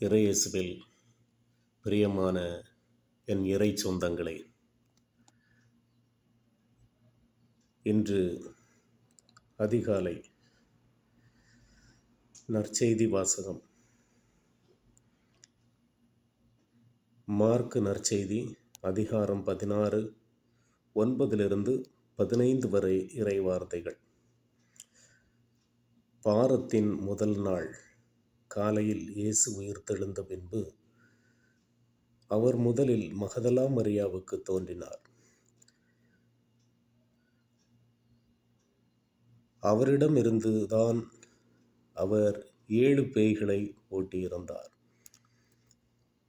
இறையேசுவில் பிரியமான என் இறை சொந்தங்களே, இன்று அதிகாலை நற்செய்தி வாசகம். மார்க்கு நற்செய்தி அதிகாரம் 16 9-15 வரை இறை வார்த்தைகள். வாரத்தின் முதல் நாள் காலையில் இயேசு உயிர்த்தெழுந்த பின்பு அவர் முதலில் மகதலா மரியாவுக்கு தோன்றினார். அவரிடமிருந்து தான் அவர் 7 பேய்களை ஓட்டியிருந்தார்.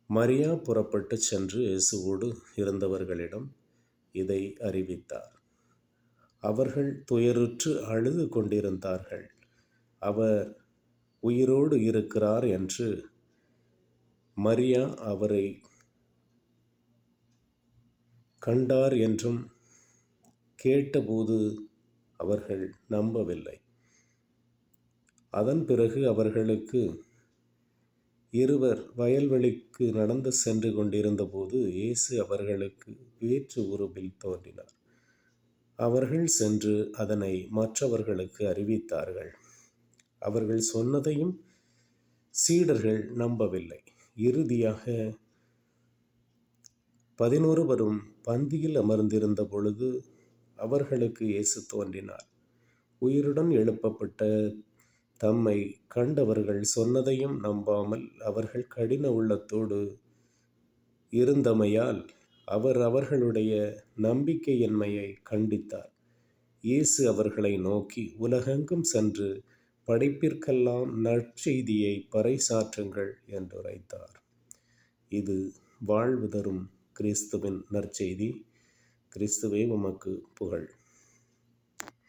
மரியா புறப்பட்டு சென்று இயேசுவோடு இருந்தவர்களிடம் இதை அறிவித்தார். அவர்கள் துயருற்று அழுது கொண்டிருந்தார்கள். அவர் உயிரோடு இருக்கிறார் என்று மரியா அவரை கண்டார் என்றும் கேட்டபோது அவர்கள் நம்பவில்லை. அதன் பிறகு அவர்களுக்கு இருவர் வயல்வெளிக்கு நடந்து சென்று கொண்டிருந்த போது இயேசு அவர்களுக்கு வேற்று உருவில் தோன்றினார். அவர்கள் சென்று அதனை மற்றவர்களுக்கு அறிவித்தார்கள். அவர்கள் சொன்னதையும் சீடர்கள் நம்பவில்லை. இறுதியாக 11 பந்தியில் அமர்ந்திருந்த பொழுது அவர்களுக்கு இயேசு தோன்றினார். உயிருடன் எழுப்பப்பட்ட தம்மை கண்டவர்கள் சொன்னதையும் நம்பாமல் அவர்கள் கடின உள்ளத்தோடு இருந்தமையால் அவர் அவர்களுடைய நம்பிக்கையின்மையை கண்டித்தார். இயேசு அவர்களை நோக்கி, உலகெங்கும் சென்று படைப்பிற்கெல்லாம் நற்செய்தியை பறைசாற்றுங்கள் என்று உரைத்தார். இது வாழ்வு தரும் கிறிஸ்துவின் நற்செய்தி. கிறிஸ்துவே உமக்கு புகழ்.